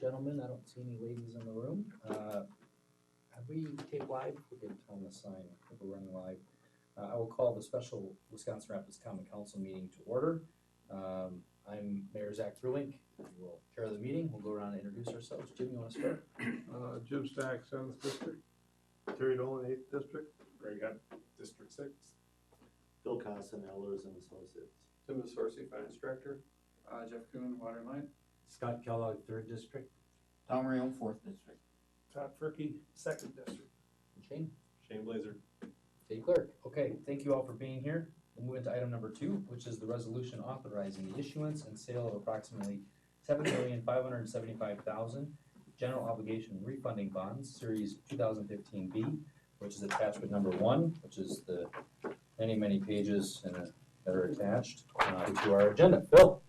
gentlemen. I don't see any ladies in the room. Have we taped live? We did on the sign. I think we're running live. I will call the special Wisconsin Rapids Common Council meeting to order. I'm Mayor Zach Thruwink. We'll chair the meeting. We'll go around and introduce ourselves. Jim, you want to start? Jim Stack, 7th District. Terry Dolan, 8th District. Greg Hunt, District 6. Bill Constant, Elders and Associates. Tim Sorcy, Finance Director. Jeff Kuhn, Water and Light. Scott Kellogg, 3rd District. Tom Rio, 4th District. Todd Furkey, 2nd District. And Shane? Shane Blazer. City Clerk. Okay, thank you all for being here. We'll move into item number 2, which is the resolution authorizing the issuance and sale of approximately $7,575,000 general obligation refunding bonds, Series 2015B, which is attachment number 1, which is the many pages that are attached to our agenda. Bill?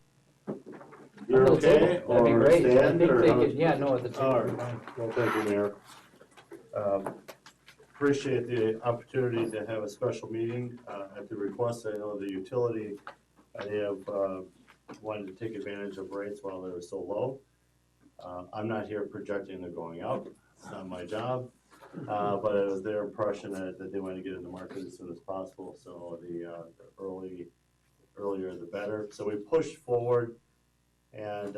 You're okay? That'd be great. I Stand, think or they how- could, yeah, no, at the All table. right. Well, thank you, Mayor. Appreciate the opportunity to have a special meeting at the request. I know the utility, they have wanted to take advantage of rates while they were so low. I'm not here projecting they're going up. It's not my job. But it was their impression that they want to get in the market as soon as possible. So the earlier the better. So we pushed forward and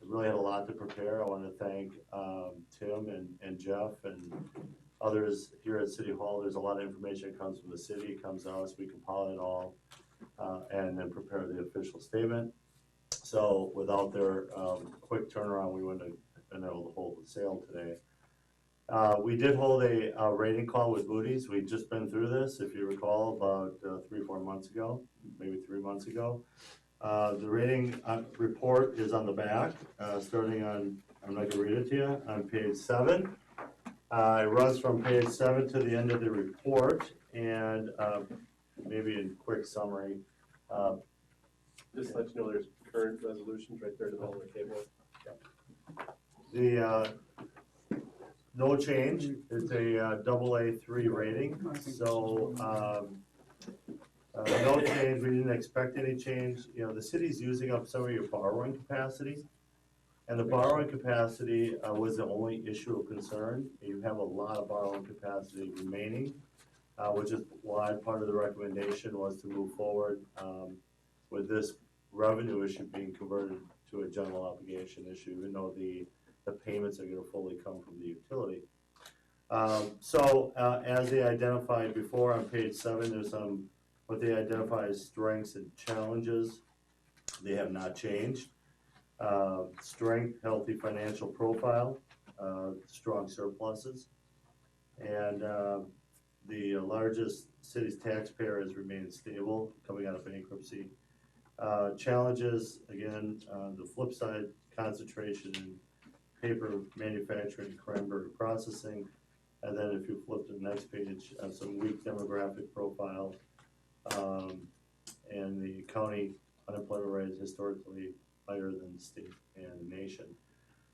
really had a lot to prepare. I want to thank Tim and Jeff and others here at City Hall. There's a lot of information that comes from the city, it comes to us, we compile it all, and then prepare the official statement. So without their quick turnaround, we wouldn't have been able to hold the sale today. We did hold a rating call with Moody's. We'd just been through this, if you recall, about 3 or 4 months ago, maybe 3 months ago. The rating report is on the back, starting on, I'm not gonna read it to you, on page 7. It runs from page 7 to the end of the report, and maybe in quick summary. Just to let you know, there's current resolutions right there to the bottom of the table. The no change. It's a AA3 rating, so no change. We didn't expect any change. You know, the city's using up some of your borrowing capacity, and the borrowing capacity was the only issue of concern. You have a lot of borrowing capacity remaining, which is why part of the recommendation was to move forward with this revenue issue being converted to a general obligation issue, even though the payments are going to fully come from the utility. So as they identified before on page 7, there's some what they identify as strengths and challenges. They have not changed. Strength, healthy financial profile, strong surpluses, and the largest city's taxpayer has remained stable coming out of bankruptcy. Challenges, again, the flip side, concentration in paper manufacturing, cranberry processing, and then if you flip to the next page, some weak demographic profile, and the county unemployment rate is historically higher than the state and the nation.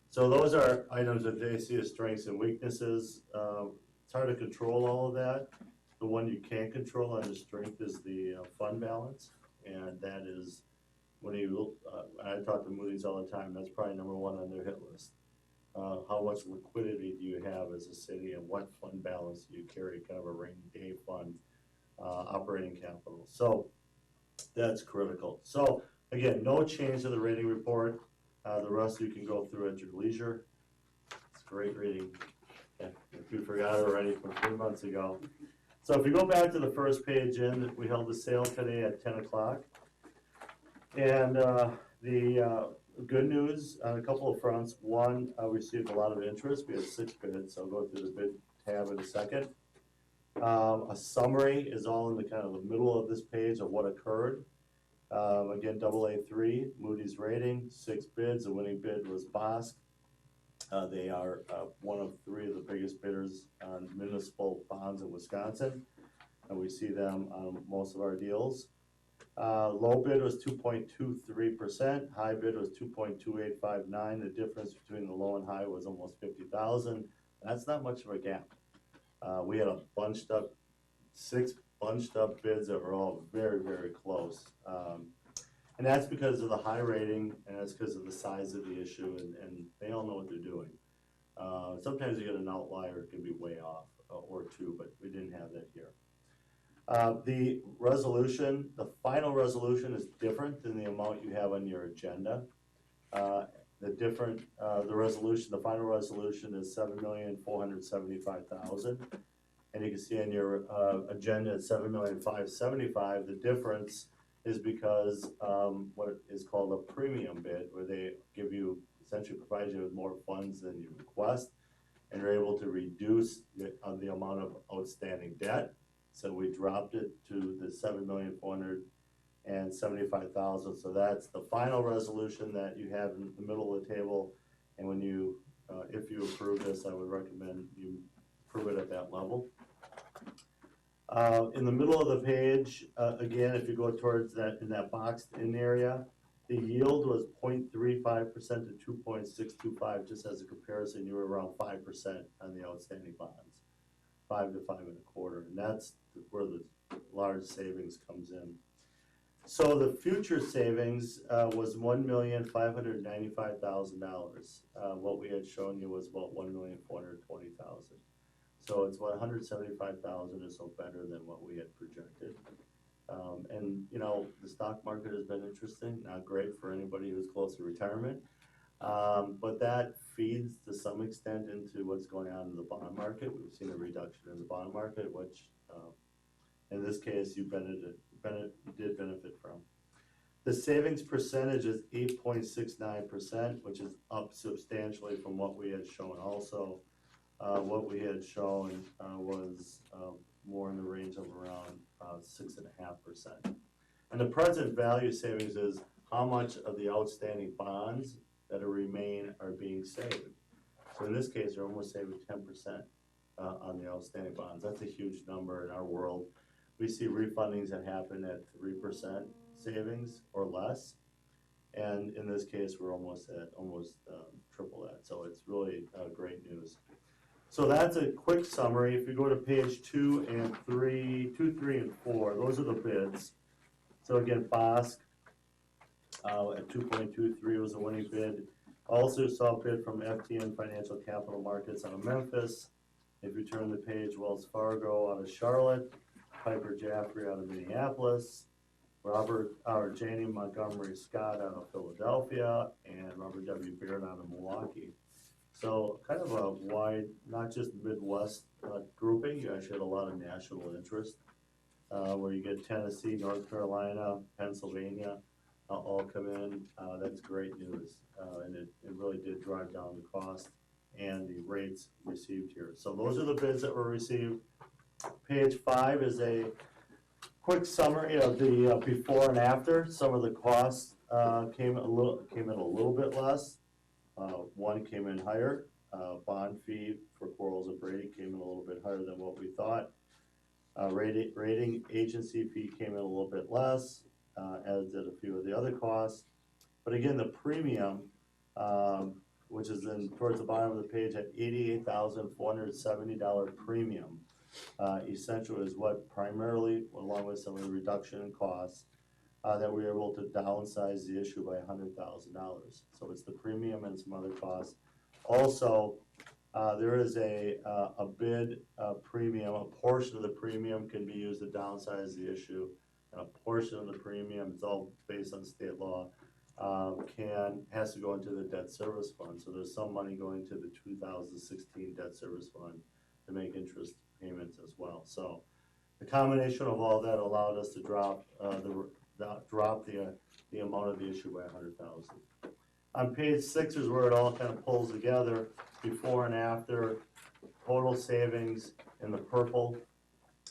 So those are items that they see as strengths and weaknesses. It's hard to control all of that. The one you can't control under strength is the fund balance, and that is when you look, I talk to Moody's all the time, that's probably number 1 on their hit list. How much liquidity do you have as a city, and what fund balance do you carry, kind of a rainy day fund, operating capital. So that's critical. So again, no change to the rating report. The rest you can go through at your leisure. It's a great reading. Yeah, if you forgot it already from 3 months ago. So if you go back to the first page in, we held the sale today at 10 o'clock. And the good news on a couple of fronts. One, I received a lot of interest. We had 6 bids. I'll go through the bid tab in a second. A summary is all in the kind of the middle of this page of what occurred. Again, AA3, Moody's rating, 6 bids. The winning bid was Bosk. They are one of 3 of the biggest bidders on municipal bonds in Wisconsin, and we see them on most of our deals. Low bid was 2.23%, high bid was 2.2859. The difference between the low and high was almost 50,000. That's not much of a gap. We had a bunched up, 6 bunched up bids that were all very, very close. And that's because of the high rating, and that's because of the size of the issue, and they all know what they're doing. Sometimes you get an outlier, it can be way off, or two, but we didn't have that here. The resolution, the final resolution is different than the amount you have on your agenda. The resolution, the final resolution is $7,475,000. And you can see on your, agenda, it's $7,575,000. The difference is because, what is called a premium bid, where they give you, essentially provide you with more funds than you request, and you're able to reduce the amount of outstanding debt. So we dropped it to the $7,475,000. So that's the final resolution that you have in the middle of the table. And when you, if you approve this, I would recommend you approve it at that level. In the middle of the page, again, if you go towards that, in that boxed in area, the yield was 0.35% to 2.625. Just as a comparison, you were around 5% on the outstanding bonds, 5 to 5.25, and that's where the large savings comes in. So the future savings was $1,595,000. What we had shown you was about $1,420,000. So it's about $175,000 or so better than what we had projected. And you know, the stock market has been interesting, not great for anybody who's close to retirement. But that feeds to some extent into what's going on in the bond market. We've seen a reduction in the bond market, which in this case you did benefit from. The savings percentage is 8.69%, which is up substantially from what we had shown also. What we had shown was more in the range of around 6.5%. And the present value savings is how much of the outstanding bonds that remain are being saved. So in this case, you're almost saving 10% on the outstanding bonds. That's a huge number in our world. We see refundings that happen at 3% savings or less. And in this case, we're almost at triple that. So it's really great news. So that's a quick summary. If you go to page 2 and 3, 2, 3, and 4, those are the bids. So again, Bosk at 2.23 was a winning bid. Also saw a bid from FTN Financial Capital Markets out of Memphis. If you turn the page, Wells Fargo out of Charlotte, Piper Jaffray out of Minneapolis, Janney Montgomery Scott out of Philadelphia, and Robert W. Baird out of Milwaukee. So kind of a wide, not just Midwest grouping, you actually had a lot of national interest, where you get Tennessee, North Carolina, Pennsylvania, all come in. That's great news, and it really did drive down the cost and the rates received here. So those are the bids that were received. Page 5 is a quick summary of the before and after. Some of the costs came in a little bit less. One came in higher. Bond fee for Quarles and Brady came in a little bit higher than what we thought. Rating agency fee came in a little bit less, as did a few of the other costs. But again, the premium, which is in towards the bottom of the page at $88,470 premium, essential is what primarily, along with some of the reduction in costs, that we were able to downsize the issue by $100,000. So it's the premium and some other costs. Also, there is a bid premium. A portion of the premium can be used to downsize the issue, and a portion of the premium, it's all based on state law, has to go into the debt service fund. So there's some money going to the 2016 debt service fund to make interest payments as well. So the combination of all that allowed us to drop the amount of the issue by $100,000. On page 6 is where it all kind of pulls together, before and after, total savings in the purple.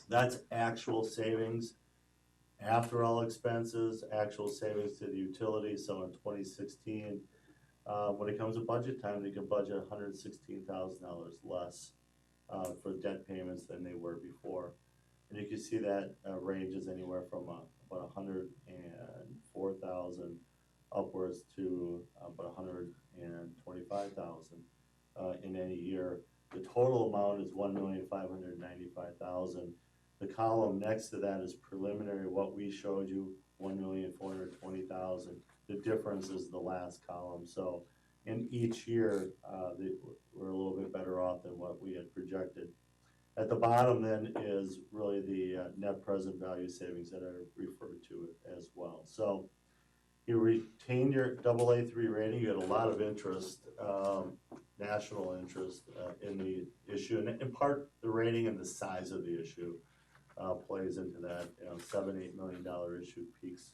That's actual savings after all expenses, actual savings to the utility. So in 2016, when it comes to budget time, they can budget $116,000 less for debt payments than they were before. And you can see that ranges anywhere from about $104,000 upwards to about $125,000 in any year. The total amount is $1,595,000. The column next to that is preliminary. What we showed you 1,420,000. The difference is the last column, so in each year, we're a little bit better off than what we had projected. At the bottom then is really the net present value savings that I referred to as well. So you retain your AA3 rating, you had a lot of interest, national interest in the issue, and in part the rating and the size of the issue plays into that. $7-8 million issue piques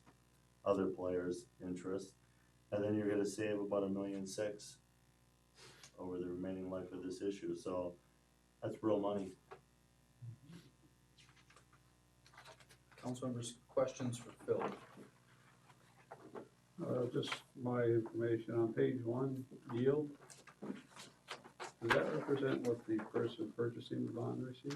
other players' interest, and then you're going to save about $1.6 million over the remaining life of this issue. So that's real money. Council members, questions for Phil? Just my information on page 1, yield. Does that represent what the person purchasing the bond receives?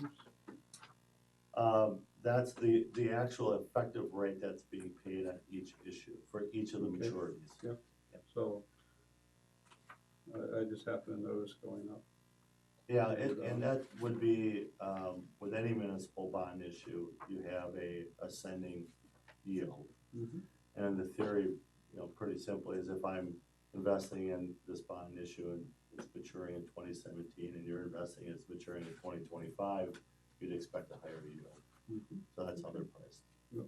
That's the actual effective rate that's being paid at each issue for each of the Okay. maturities. Yep. So I just happen to notice going up. Yeah, and that would be, with any municipal bond issue, you have a ascending yield. Mm-hmm. And the theory, pretty simply is if I'm investing in this bond issue and it's maturing in 2017 and you're investing it's maturing in 2025, you'd expect a higher yield. Mm-hmm. So that's how they're priced. Yep.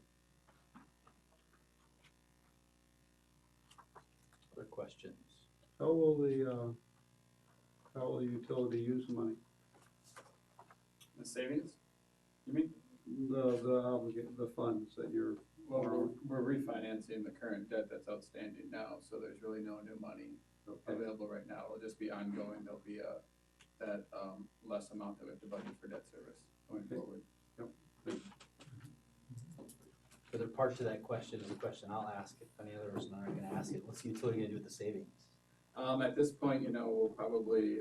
Other questions? How will the utility use the money? The savings, you mean? The funds that you're, Well, we're refinancing the current debt that's outstanding now, so there's really no new money available right now. It'll just be ongoing. There'll be that less amount that we have to budget for debt service going forward. Further part to that question is a question I'll ask if any others aren't gonna ask it. What's the utility gonna do with the savings? At this point, we'll probably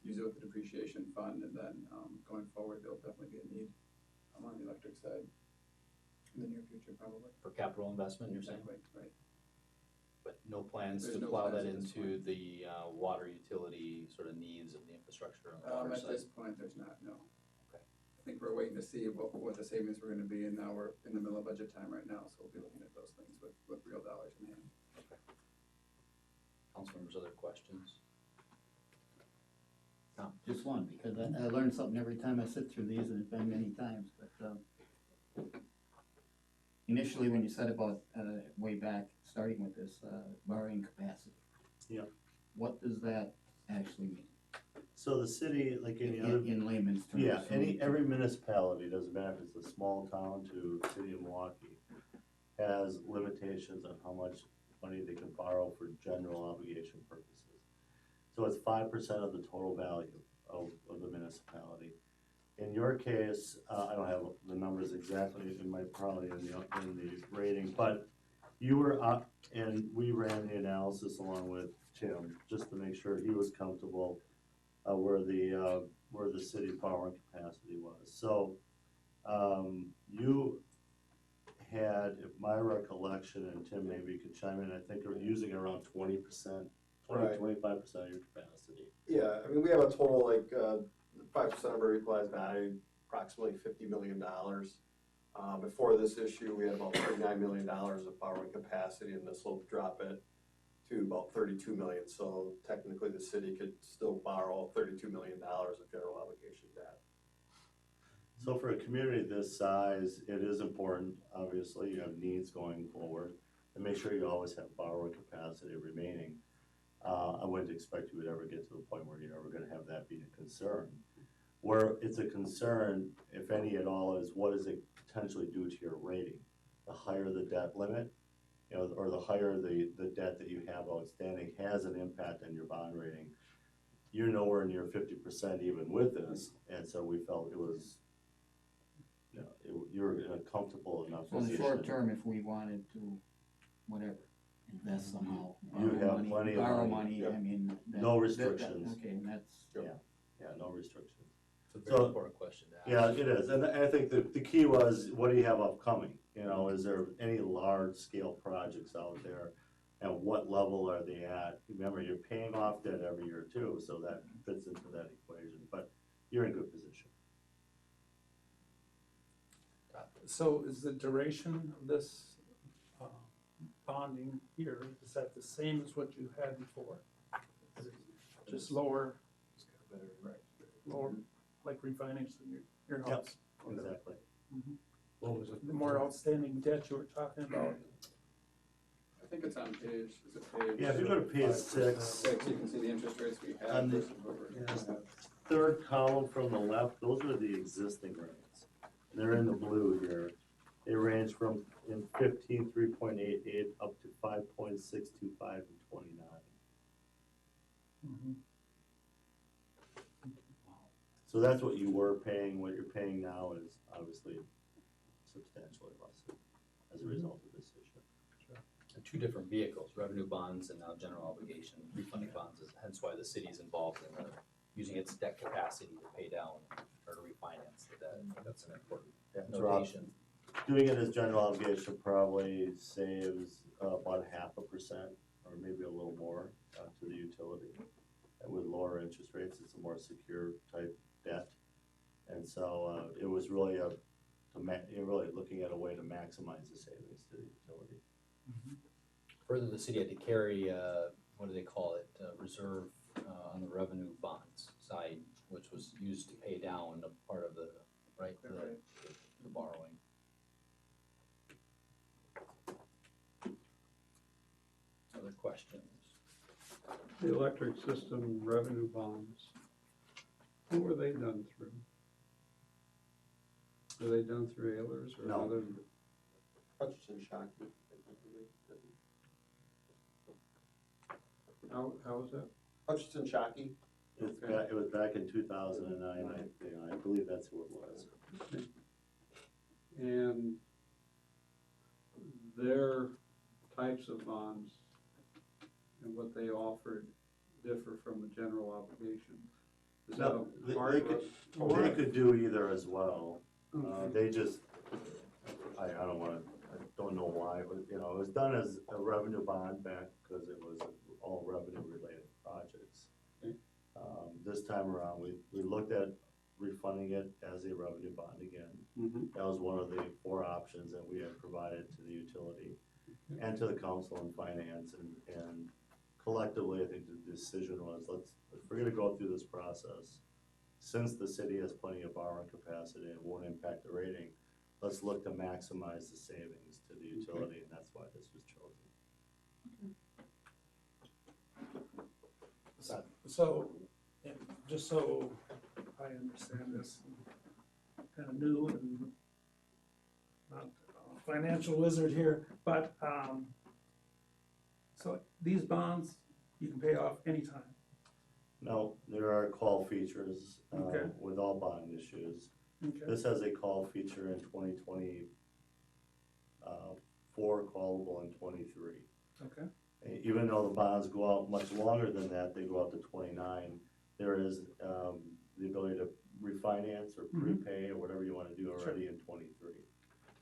use it with the depreciation fund, and then going forward, there'll definitely be a need on the electric side in the near future, probably. For capital investment, you're saying? Right. But no plans There's to no plow that plans at this into the water utility sort of needs of the infrastructure on the water At side? this point, there's not, no. Okay. I think we're waiting to see what the savings were gonna be, and now we're in the middle of budget time right now, so we'll be looking at those things with real dollars in hand. Council members, other questions? Just one, because I learn something every time I sit through these, and it's been many times, but, initially, when you said about, way back, starting with this, borrowing capacity. Yeah. What does that actually mean? So the city, like any other, In layman's terms? yeah, every municipality, doesn't matter if it's a small town to city of Milwaukee, has limitations on how much money they can borrow for general obligation purposes. So it's 5% of the total value of the municipality. In your case, I don't have the numbers exactly probably in the rating, but you were up, and we ran the analysis along with Tim, just to make sure he was comfortable where the city borrowing capacity was. So you had, if my recollection, and Tim maybe you could chime in, I think we're using around 20%, Right. 25% of your capacity. Yeah, I mean, we have a total, 5% of our equalized value, approximately $50 million. Before this issue, we had about $39 million of borrowing capacity, and this will drop it to about 32 million. So technically, the city could still borrow $32 million of general obligation debt. So for a community this size, it is important, obviously, you have needs going forward, and make sure you always have borrowing capacity remaining. I wouldn't expect you would ever get to the point where you're ever gonna have that be a concern. Where it's a concern, if any at all, is what does it potentially do to your rating? The higher the debt limit, or the higher the debt that you have outstanding has an impact on your bond rating. You're nowhere near 50% even with this, and so we felt it was, you're in a comfortable enough So in the position. short term, if we wanted to, whatever, invest somehow. You borrow have money, plenty of borrow money. money, I mean. No restrictions. Okay, and that's, Yeah, no restrictions. It's a very So- important question to ask. Yeah, it is, and I think the key was, what do you have upcoming? Is there any large scale projects out there? And what level are they at? Remember, you're paying off debt every year too, so that fits into that equation, but you're in good position. So is the duration of this bonding here, is that the same as what you had before? Is it just lower, lower, like refinancing your Yep. house? Exactly. What was it? The more outstanding debt you were talking about, I think it's on page, is it page? Yeah, if you go to page 6, 6, you can see the interest rates we On have the- versus what we're gonna have. third column from the left, those are the existing rates. They're in the blue here. They range from in 15, 3.88 up to 5.625 and 29. So that's what you were paying. What you're paying now is obviously substantially less as a result of this issue. And two different vehicles, revenue bonds and now general obligation refunding bonds, is hence why the city's involved in using its debt capacity to pay down or to refinance the debt. I think that's an important notation. Doing it as general obligation probably saves about 0.5% or maybe a little more to the utility. And with lower interest rates, it's a more secure type debt. And so it was really you're really looking at a way to maximize the savings to the utility. Further, the city had to carry, what do they call it, reserve on the revenue bonds side, which was used to pay down a part of the, right, the borrowing. Other questions? The electric system revenue bonds, who were they done through? Are they done through Ayers or No. other? Hutchinson Shockey. How was that? Hutchinson Shockey. It was back in 2009, I believe that's who it was. And their types of bonds and what they offered differ from a general obligation. Is that No, a hard they could do either as well. Okay. They just, I don't know why, but it was done as a revenue bond back because it was all revenue related projects. Okay. This time around, we looked at refunding it as a revenue bond again. Mhm. That was one of the 4 options that we had provided to the utility and to the council and finance, and collectively, I think the decision was, if we're gonna go through this process, since the city has plenty of borrowing capacity and won't impact the rating, let's look to maximize the savings to the utility, and that's why this was chosen. so, and just so I understand this, kind of new and not a financial wizard here, but, so these bonds, you can pay off anytime. No, there are call features Okay. with all bond issues. Okay, This has a call feature in 2024, callable in 23. okay, Even though the bonds go out much longer than that, they go out to 29, there is the ability to refinance or prepay or whatever you want to do already in 23.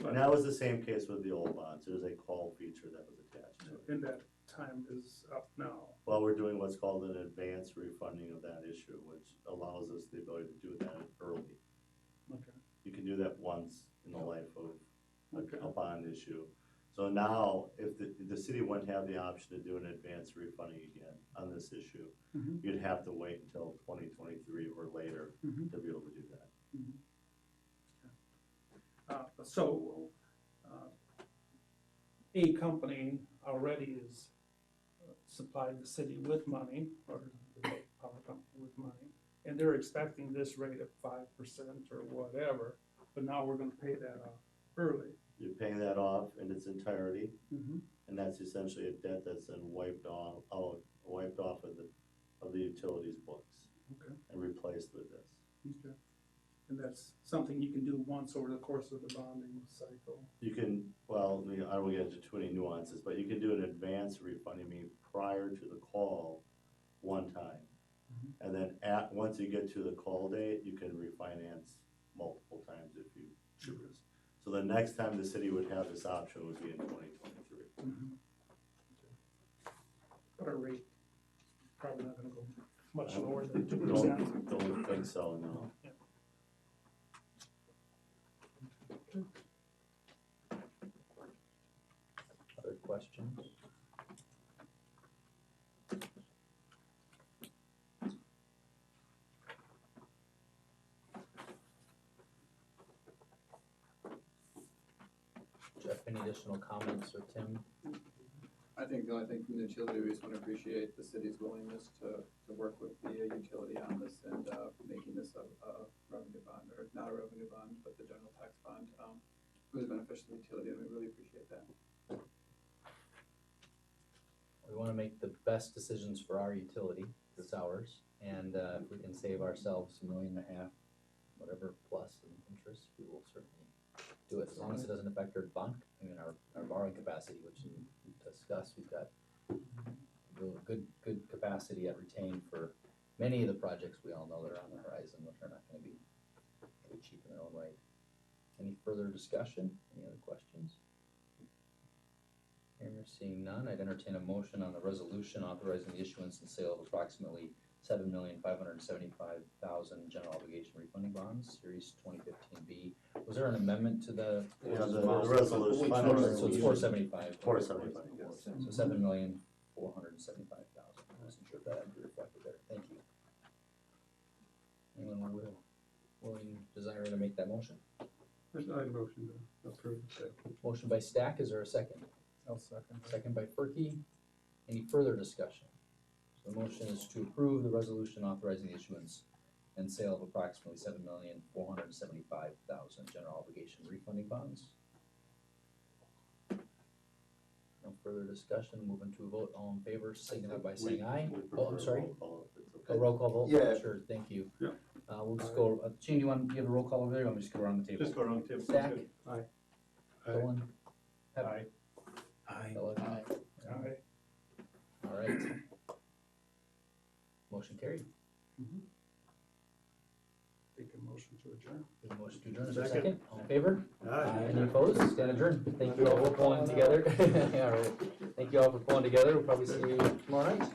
And that was the same case with the old bonds. There's a call feature that was attached to it. and that time is up now. Well, we're doing what's called an advanced refunding of that issue, which allows us the ability to do that early. Okay, You can do that once in the life of okay, a bond issue. So now, if the city wouldn't have the option to do an advanced refunding again on this issue, Mhm. you'd have to wait until 2023 or later Mhm. to be able to do that. So, a company already is supplied the city with money, or the power company with money, and they're expecting this rate of 5% or whatever, but now we're gonna pay that off early. You're paying that off in its entirety, Mm-hmm. and that's essentially a debt that's been wiped off of the utilities books Okay, and replaced with this. okay. And that's something you can do once over the course of the bonding cycle. You can, well, I don't get into too many nuances, but you can do an advance refunding me prior to the call one time. Mhm. And then once you get to the call date, you can refinance multiple times if you choose. So the next time the city would have this option would be in 2023. Mhm. But our rate, probably not gonna go much lower than 2%. Don't think so, no. Other questions? Jeff, any additional comments, or Tim? I think the only thing from the utility, we just wanna appreciate the city's willingness to work with the utility on this and, making this a revenue bond, or not a revenue bond, but the general tax bond. It was beneficial to the utility, and we really appreciate that. We wanna make the best decisions for our utility, it's ours, and if we can save ourselves $1.5 million, whatever plus in interest, we will certainly do it, as long as it doesn't affect our bond, our borrowing capacity, which we discussed, we've got good capacity at retained for many of the projects we all know that are on the horizon, which are not gonna be cheap in their own right. Any further discussion, any other questions? Hearing or seeing none, I'd entertain a motion on the resolution authorizing the issuance and sale of approximately $7,575,000 general obligation refunding bonds, Series 2015B. Was there an amendment to the? Yeah, the resolution. So it's 475. 475, yes. So $7,475,000. I wasn't sure if that had to be reflected there. Thank you. Anyone willing, desiring to make that motion? There's not a motion to approve the sale. Motion by Stack, is there a second? I'll second. Second by Perky. Any further discussion? So the motion is to approve the resolution authorizing the issuance and sale of approximately $7,475,000 general obligation refunding bonds. No further discussion, moving to a vote, all in favor, signify by saying aye. Oh, I'm sorry, a roll call vote? Yeah. Sure, thank you. Yeah. We'll just go, Gene, do you have a roll call over there, or want me to just go around the table? Just go around the table. Stack? Aye. Dolan? Aye. Philip? Aye. Aye. All right. Motion carried. Take a motion to adjourn. There's a motion to adjourn, is there a Second. second? All in favor? Aye. Any opposed? Stand adjourned. Thank you all for pulling together. All right. Thank you all for pulling together. We'll probably see you tomorrow night.